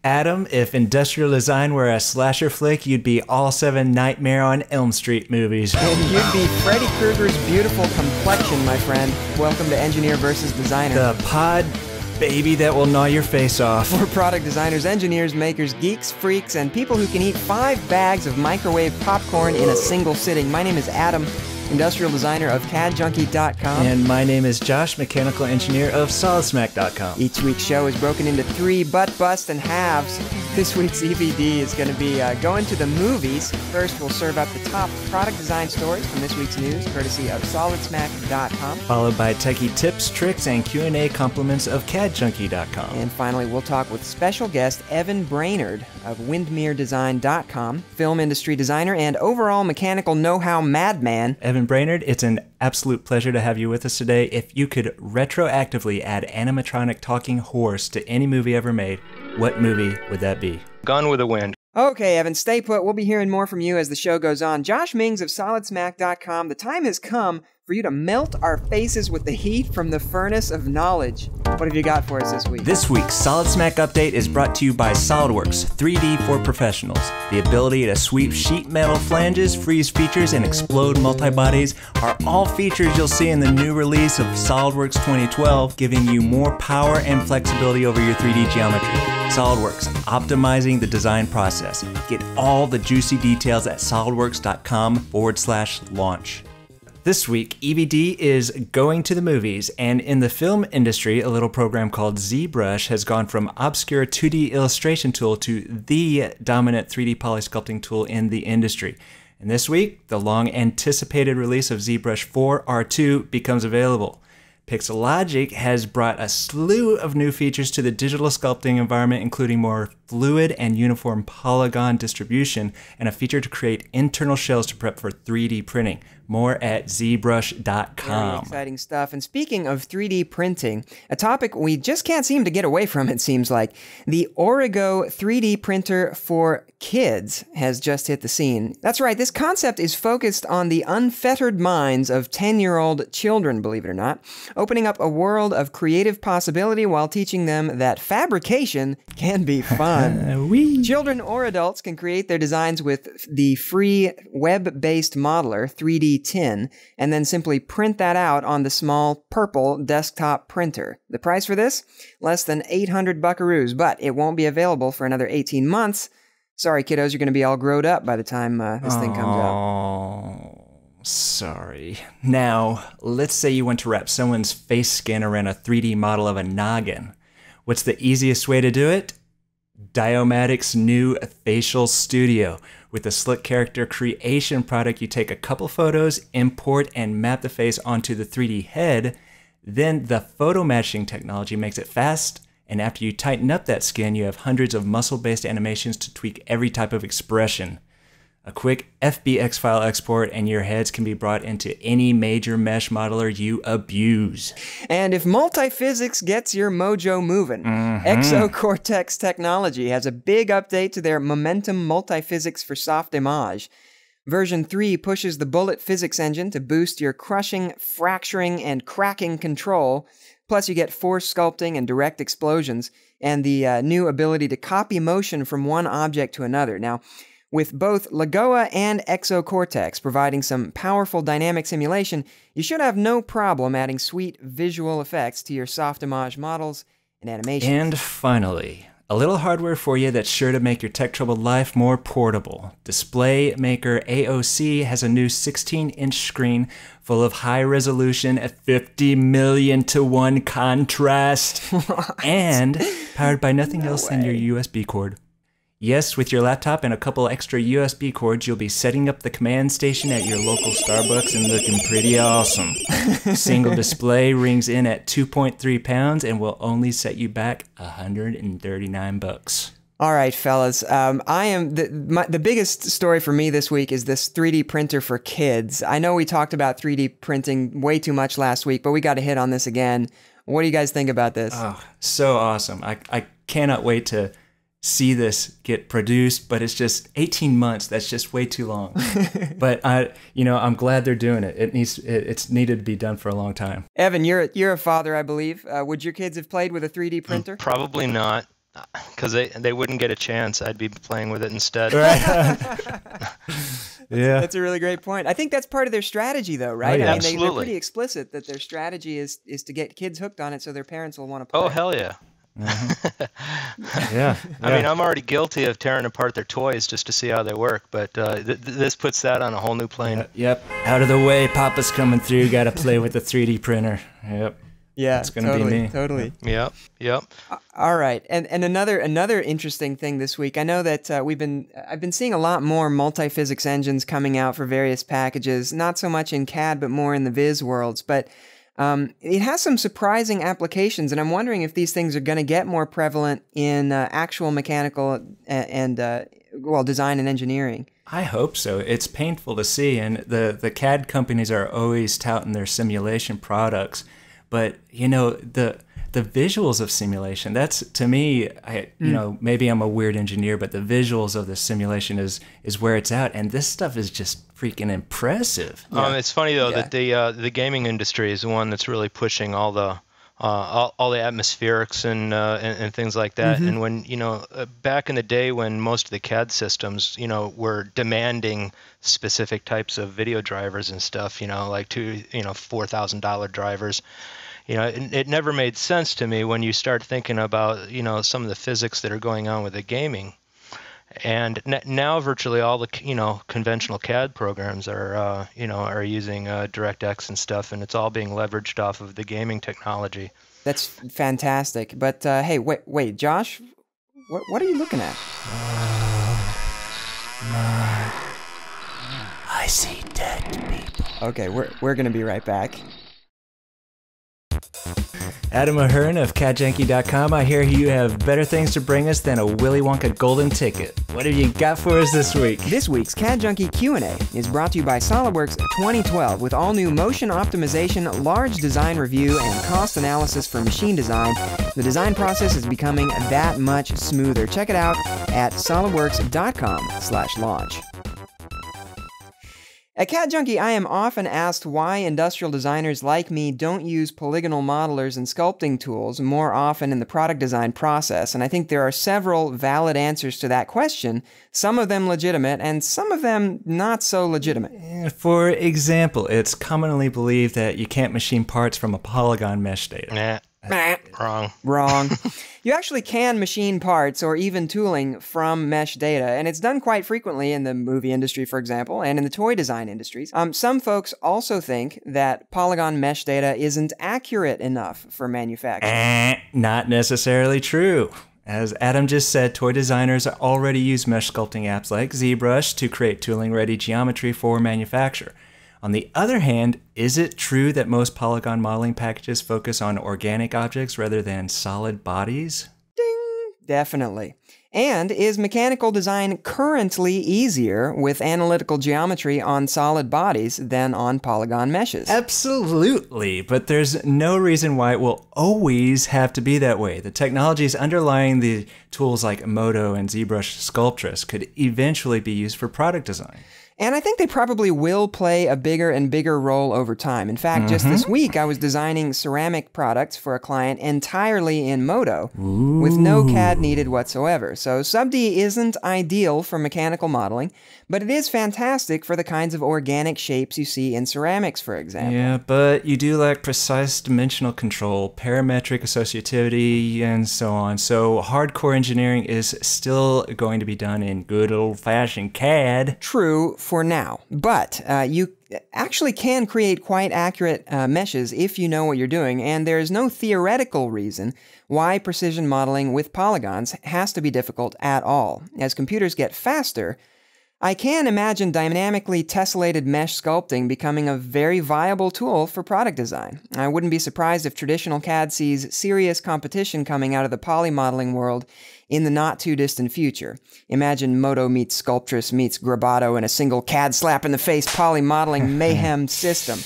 Adam. If industrial design were a slasher flick, you'd be all 7 Nightmare on Elm Street movies. And you'd be Freddy Krueger's beautiful complexion, my friend. Welcome to Engineer vs. Designer. The pod baby that will gnaw your face off. For product designers, engineers, makers, geeks, freaks, and people who can eat 5 bags of microwave popcorn in a single sitting. My name is Adam, industrial designer of CADjunkie.com. And my name is Josh, mechanical engineer of SolidSmack.com. Each week's show is broken into 3 butt bust and halves. This week's EVD is going to be going to the movies. First, we'll serve up the top product design stories from this week's news, courtesy of SolidSmack.com. Followed by techie tips, tricks, and Q&A compliments of CADjunkie.com. And finally, we'll talk with special guest Evan Brainard of WindmereDesign.com, film industry designer and overall mechanical know-how madman. Evan Brainard, it's an absolute pleasure to have you with us today. If you could retroactively add animatronic talking horse to any movie ever made, what movie would that be? Gone with the Wind. Okay, Evan, stay put. We'll be hearing more from you as the show goes on. Josh Mings of SolidSmack.com, the time has come for you to melt our faces with the heat from the furnace of knowledge. What have you got for us this week? This week's SolidSmack Update is brought to you by SolidWorks 3D for Professionals. The ability to sweep sheet metal flanges, freeze features, and explode multibodies are all features you'll see in the new release of SolidWorks 2012, giving you more power and flexibility over your 3D geometry. SolidWorks, optimizing the design process. Get all the juicy details at solidworks.com/launch. This week, EVD is going to the movies, and in the film industry, a little program called ZBrush has gone from obscure 2D illustration tool to the dominant 3D polysculpting tool in the industry. And this week, the long-anticipated release of ZBrush 4 R2 becomes available. Pixelogic has brought a slew of new features to the digital sculpting environment, including more fluid and uniform polygon distribution, and a feature to create internal shells to prep for 3D printing. More at ZBrush.com. Very exciting stuff. And speaking of 3D printing, a topic we just can't seem to get away from, it seems like, the Origo 3D printer for kids has just hit the scene. That's right, this concept is focused on the unfettered minds of 10-year-old children, believe it or not, opening up a world of creative possibility while teaching them that fabrication can be fun. Children or adults can create their designs with the free web-based modeler, 3D Tin, and then simply print that out on the small purple desktop printer. The price for this? Less than 800 buckaroos, but it won't be available for another 18 months. Sorry, kiddos, you're going to be all growed up by the time this thing comes out. Oh, sorry. Now, let's say you want to wrap someone's face skin around a 3D model of a noggin. What's the easiest way to do it? Di-o-matic's new Facial Studio. With the slick character creation product, you take a couple photos, import and map the face onto the 3D head. Then the photo matching technology makes it fast, and after you tighten up that skin, you have hundreds of muscle-based animations to tweak every type of expression. A quick FBX file export and your heads can be brought into any major mesh modeler you abuse. And if Multiphysics gets your mojo moving, Exocortex technology has a big update to their Momentum Multiphysics for Softimage. Version 3 pushes the bullet physics engine to boost your crushing, fracturing, and cracking control. Plus you get force sculpting and direct explosions, and the new ability to copy motion from one object to another. Now, with both Lagoa and Exocortex providing some powerful dynamic simulation, you should have no problem adding sweet visual effects to your Softimage models and animations. And finally, a little hardware for you that's sure to make your tech-troubled life more portable. Display maker AOC has a new 16-inch screen full of high-resolution 50 million to 1 contrast and powered by nothing else than your USB cord. Yes, with your laptop and a couple extra USB cords, you'll be setting up the command station at your local Starbucks and looking pretty awesome. Single display rings in at 2.3 pounds and will only set you back 139 bucks. All right, fellas. The biggest story for me this week is this 3D printer for kids. I know we talked about 3D printing way too much last week, but we got to hit on this again. What do you guys think about this? Oh, so awesome. I cannot wait to see this get produced, but it's just 18 months. That's just way too long. But I'm glad they're doing it. It's needed to be done for a long time. Evan, you're a father, I believe. Would your kids have played with a 3D printer? Probably not. Because they wouldn't get a chance. I'd be playing with it instead. Right. Yeah. That's a really great point. I think that's part of their strategy, though, right? Oh, yeah. I mean, they're Absolutely. pretty explicit that their strategy is to get kids hooked on it so their parents will want to play. Oh, hell yeah. Yeah. I mean, I'm already guilty of tearing apart their toys just to see how they work, but this puts that on a whole new plane. Yep. Out of the way, Papa's coming through. Got to play with the 3D printer. Yep. Yeah, It's gonna be me. Totally. Yep. All right, and another interesting thing this week. I know that I've been seeing a lot more multiphysics engines coming out for various packages. Not so much in CAD, but more in the Viz worlds. But it has some surprising applications, and I'm wondering if these things are going to get more prevalent in actual mechanical and design and engineering. I hope so. It's painful to see, and the CAD companies are always touting their simulation products. But, you know, the visuals of simulation, that's, to me, you know, maybe I'm a weird engineer, but the visuals of the simulation is where it's at. And this stuff is just freaking impressive. It's funny, though, that the gaming industry is the one that's really pushing all the atmospherics and things like that. And when, you know, back in the day when most of the CAD systems, you know, were demanding specific types of video drivers and stuff, you know, like $4,000 drivers, you know, it never made sense to me when you start thinking about, you know, some of the physics that are going on with the gaming. And now virtually all the, you know, conventional CAD programs are, you know, are using DirectX and stuff, and it's all being leveraged off of the gaming technology. That's fantastic. But hey, wait, Josh, what are you looking at? I see dead people. Okay, we're gonna be right back. Adam Ahern of CADJunkie.com. I hear you have better things to bring us than a Willy Wonka golden ticket. What have you got for us this week? This week's CAD Junkie Q&A is brought to you by SOLIDWORKS 2012 with all new motion optimization, large design review, and cost analysis for machine design. The design process is becoming that much smoother. Check it out at solidworks.com/launch. At CAD Junkie, I am often asked why industrial designers like me don't use polygonal modelers and sculpting tools more often in the product design process, and I think there are several valid answers to that question, some of them legitimate, and some of them not so legitimate. For example, it's commonly believed that you can't machine parts from a polygon mesh data. Wrong. You actually can machine parts or even tooling from mesh data, and it's done quite frequently in the movie industry, for example, and in the toy design industries. Some folks also think that polygon mesh data isn't accurate enough for manufacturing. Not necessarily true. As Adam just said, toy designers already use mesh sculpting apps like ZBrush to create tooling-ready geometry for manufacture. On the other hand, is it true that most polygon modeling packages focus on organic objects rather than solid bodies? Ding! Definitely. And is mechanical design currently easier with analytical geometry on solid bodies than on polygon meshes? Absolutely, but there's no reason why it will always have to be that way. The technologies underlying the tools like Modo and ZBrush Sculptress could eventually be used for product design. And I think they probably will play a bigger and bigger role over time. In fact, just this week, I was designing ceramic products for a client entirely in Modo with no CAD needed whatsoever. So SubD isn't ideal for mechanical modeling, but it is fantastic for the kinds of organic shapes you see in ceramics, for example. Yeah, but you do lack precise dimensional control, parametric associativity, and so on. So hardcore engineering is still going to be done in good old-fashioned CAD. True for now, but you actually can create quite accurate meshes if you know what you're doing, and there is no theoretical reason why precision modeling with polygons has to be difficult at all. As computers get faster, I can imagine dynamically tessellated mesh sculpting becoming a very viable tool for product design. I wouldn't be surprised if traditional CAD sees serious competition coming out of the poly modeling world in the not-too-distant future. Imagine Modo meets Sculptress meets Grabado in a single CAD-slap-in-the-face poly modeling mayhem system.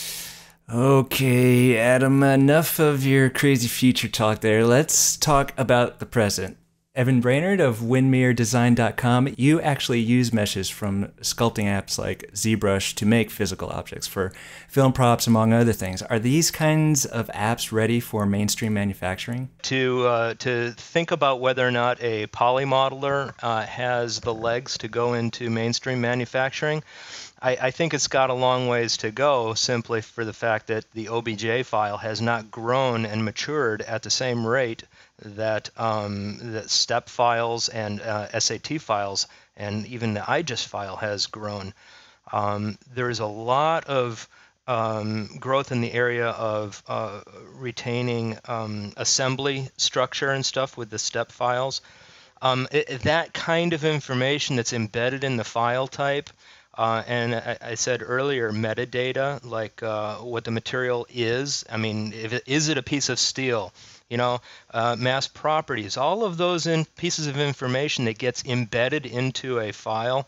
Okay, Adam, enough of your crazy future talk there. Let's talk about the present. Evan Brainard of EngineerVsDesigner.com. You actually use meshes from sculpting apps like ZBrush to make physical objects for film props, among other things. Are these kinds of apps ready for mainstream manufacturing? To think about whether or not a polymodeler has the legs to go into mainstream manufacturing, I think it's got a long ways to go, simply for the fact that the OBJ file has not grown and matured at the same rate that that STEP files and SAT files and even the IGES file has grown. There is a lot of growth in the area of retaining assembly structure and stuff with the STEP files. That kind of information that's embedded in the file type, and I said earlier, metadata, like what the material is. I mean, is it a piece of steel? You know, mass properties, all of those pieces of information that gets embedded into a file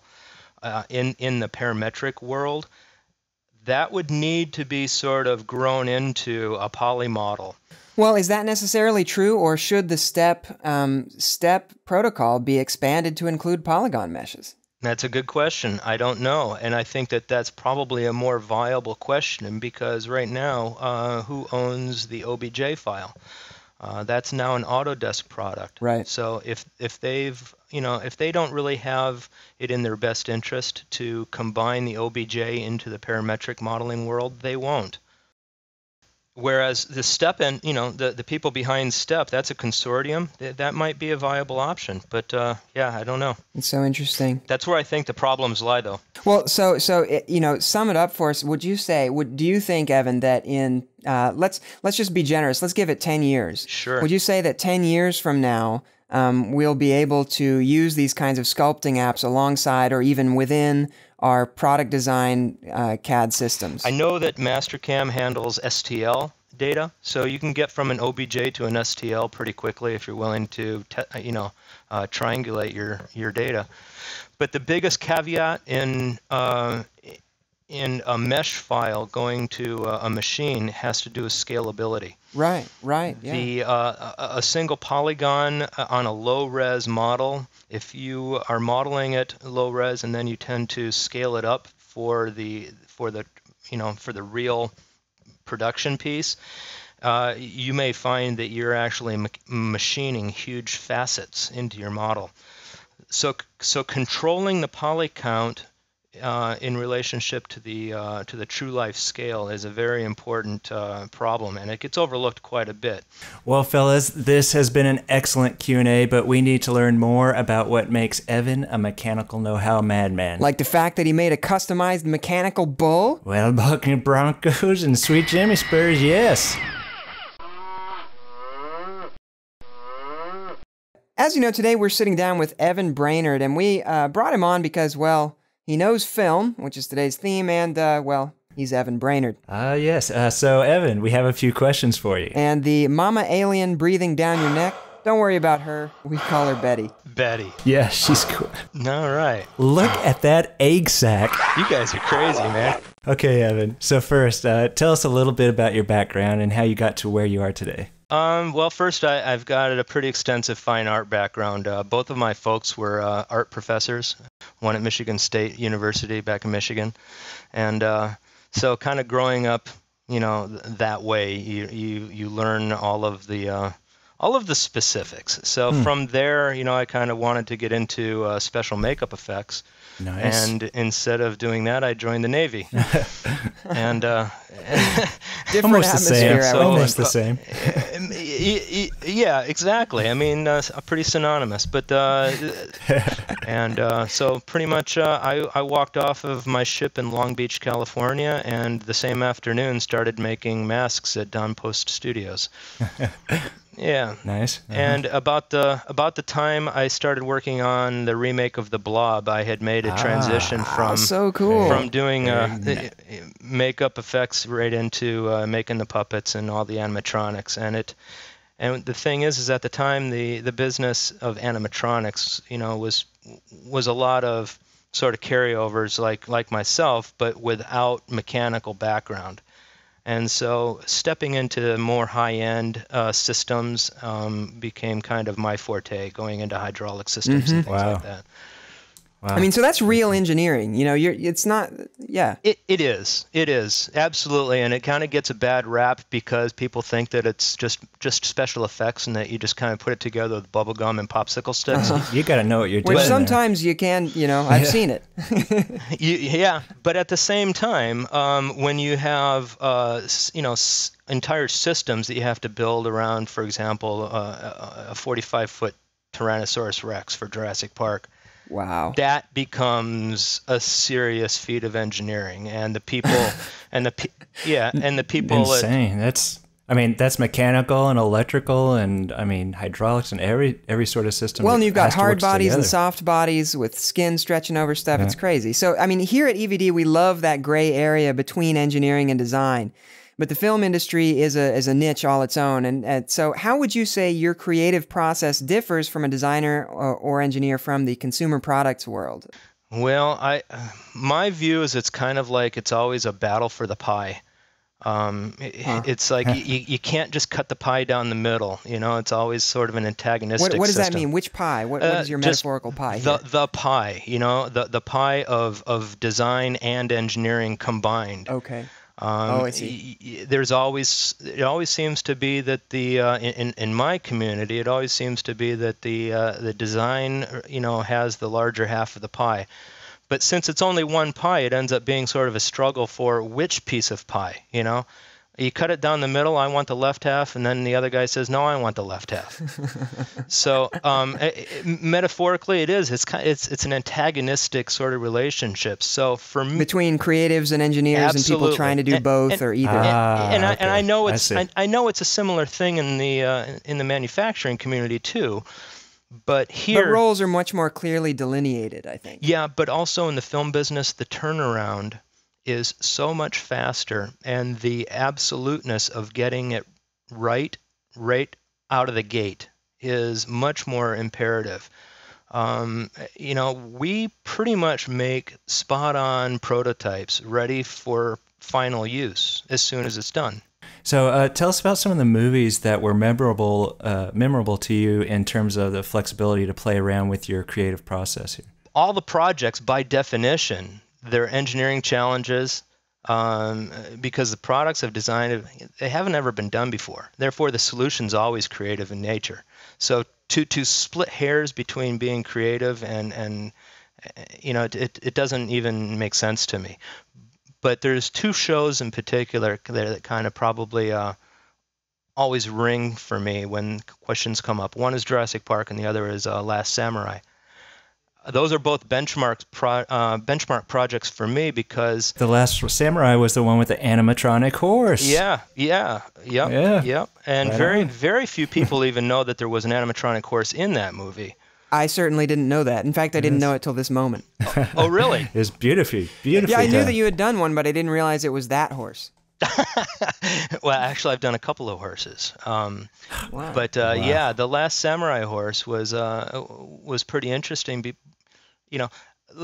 in the parametric world, that would need to be sort of grown into a poly model. Well, is that necessarily true, or should the STEP protocol be expanded to include polygon meshes? That's a good question. I don't know, and I think that that's probably a more viable question, because right now, who owns the OBJ file? That's now an Autodesk product. Right. So if they've, if they don't really have it in their best interest to combine the OBJ into the parametric modeling world, they won't. Whereas the STEP and, the people behind STEP, that's a consortium. That might be a viable option. But, yeah, I don't know. It's so interesting. That's where I think the problems lie, though. Well, so sum it up for us. Do you think, Evan, that in, let's just be generous. Let's give it 10 years. Sure. Would you say that 10 years from now, we'll be able to use these kinds of sculpting apps alongside or even within our product design CAD systems? I know that Mastercam handles STL data, so you can get from an OBJ to an STL pretty quickly if you're willing to, triangulate your data. But the biggest caveat in a mesh file going to a machine has to do with scalability. Right, yeah. A single polygon on a low-res model, if you are modeling it low-res and then you tend to scale it up for the real production piece, you may find that you're actually machining huge facets into your model. So controlling the poly count in relationship to the true life scale is a very important problem, and it gets overlooked quite a bit. Well, fellas, this has been an excellent Q&A, but we need to learn more about what makes Evan a mechanical know-how madman. Like the fact that he made a customized mechanical bull? Well, Bucking Broncos and Sweet Jimmy Spurs, yes. As you know, today we're sitting down with Evan Brainard, and we brought him on because, well, he knows film, which is today's theme, and, well, he's Evan Brainard. Yes. So, Evan, we have a few questions for you. And the mama alien breathing down your neck, don't worry about her. We call her Betty. Betty. Yeah, she's cool. All right. Look at that egg sack. You guys are crazy, man. Okay, Evan. So first, tell us a little bit about your background and how you got to where you are today. Well, first, I've got a pretty extensive fine art background. Both of my folks were art professors, one at Michigan State University back in Michigan. And so kind of growing up, that way, you learn all of the specifics. So from there, I kind of wanted to get into special makeup effects. Nice. And instead of doing that, I joined the Navy. And Different almost the same. atmosphere. Almost the same. Yeah, exactly. I mean, pretty synonymous. But so pretty much, I walked off of my ship in Long Beach, California, and the same afternoon started making masks at Don Post Studios. Yeah. Nice. And about the time I started working on the remake of the Blob, I had made a transition from so cool. from doing makeup effects right into making the puppets and all the animatronics. And the thing is at the time the business of animatronics, was a lot of sort of carryovers like myself, but without mechanical background. And so stepping into more high-end systems became kind of my forte, going into hydraulic systems and things like that. Wow. I mean, so that's real engineering. You know, it's not, yeah. It is, absolutely. And it kind of gets a bad rap because people think that it's just special effects and that you just kind of put it together with bubble gum and popsicle sticks. You got to know what you're doing. Which sometimes you can, you know, I've seen it. Yeah, but at the same time, when you have, you know, entire systems that you have to build around, for example, a 45-foot Tyrannosaurus Rex for Jurassic Park, wow, that becomes a serious feat of engineering, and the people, and the people. Insane. That's mechanical and electrical, and I mean hydraulics and every sort of system. Well, and you've got hard bodies and soft bodies with skin stretching over stuff. Yeah. It's crazy. So, I mean, here at EVD, we love that gray area between engineering and design. But the film industry is a niche all its own. And so how would you say your creative process differs from a designer or engineer from the consumer products world? Well, my view is it's kind of like it's always a battle for the pie. It's like you can't just cut the pie down the middle. You know, it's always sort of an antagonistic What does system. that mean? Which pie? What is your metaphorical pie here? The pie, you know, the pie of design and engineering combined. Okay. I see. It always seems to be that in my community, it always seems to be that the design, you know, has the larger half of the pie. But since it's only one pie, it ends up being sort of a struggle for which piece of pie, you know. You cut it down the middle, I want the left half, and then the other guy says, no, I want the left half. So metaphorically, it's an antagonistic sort of relationship. So for me, between creatives and engineers and people trying to do both or either. And I know it's a similar thing in the manufacturing community too. But here, roles are much more clearly delineated, I think. Yeah, but also in the film business, the turnaround is so much faster, and the absoluteness of getting it right out of the gate is much more imperative. You know, we pretty much make spot-on prototypes ready for final use as soon as it's done. So tell us about some of the movies that were memorable to you in terms of the flexibility to play around with your creative process here. All the projects, by definition, they're engineering challenges because the products I've designed, they haven't ever been done before. Therefore, the solution's always creative in nature. So to split hairs between being creative and you know, it doesn't even make sense to me. But there's two shows in particular that kind of probably always ring for me when questions come up. One is Jurassic Park, and the other is Last Samurai. Those are both benchmark projects for me because The Last Samurai was the one with the animatronic horse. Yep. And very few people even know that there was an animatronic horse in that movie. I certainly didn't know that. In fact, I didn't know it till this moment. Oh, really? It's beautiful. Yeah, I knew that you had done one, but I didn't realize it was that horse. Well, actually, I've done a couple of horses. Wow. But yeah, the Last Samurai horse was pretty interesting. You know,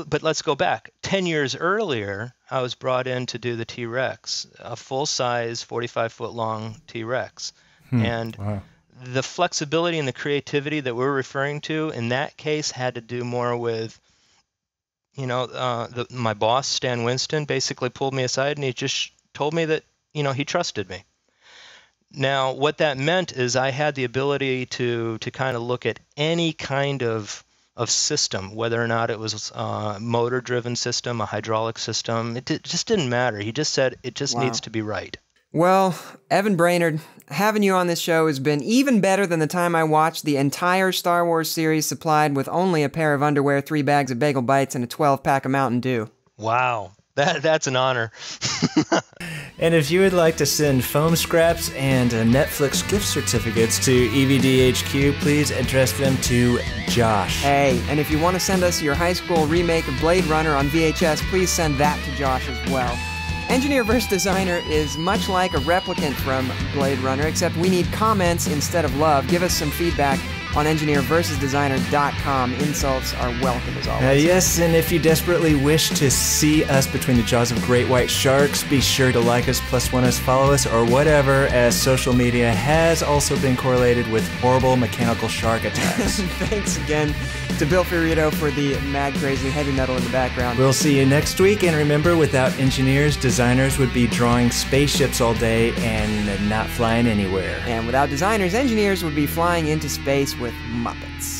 but let's go back. 10 years earlier, I was brought in to do the T-Rex, a full-size, 45-foot-long T-Rex, and the flexibility and the creativity that we're referring to in that case had to do more with, you know, my boss, Stan Winston, basically pulled me aside and he just told me that, you know, he trusted me. Now, what that meant is I had the ability to kind of look at any kind of system, whether or not it was a motor-driven system, a hydraulic system. It just didn't matter. He just said it just needs to be right. Well, Evan Brainard, having you on this show has been even better than the time I watched the entire Star Wars series supplied with only a pair of underwear, 3 bags of Bagel Bites, and a 12-pack of Mountain Dew. Wow. That's an honor. And if you would like to send foam scraps and Netflix gift certificates to EVDHQ, please address them to Josh. Hey, and if you want to send us your high school remake of Blade Runner on VHS, please send that to Josh as well. EngineerVsDesigner is much like a replicant from Blade Runner, except we need comments instead of love. Give us some feedback on EngineerVsDesigner.com. Insults are welcome as always. Yes, and if you desperately wish to see us between the jaws of great white sharks, be sure to like us, +1 us, follow us, or whatever, as social media has also been correlated with horrible mechanical shark attacks. Thanks again to Bill Fiorito for the mad crazy heavy metal in the background. We'll see you next week, and remember, without engineers, designers would be drawing spaceships all day and not flying anywhere. And without designers, engineers would be flying into space with Muppets.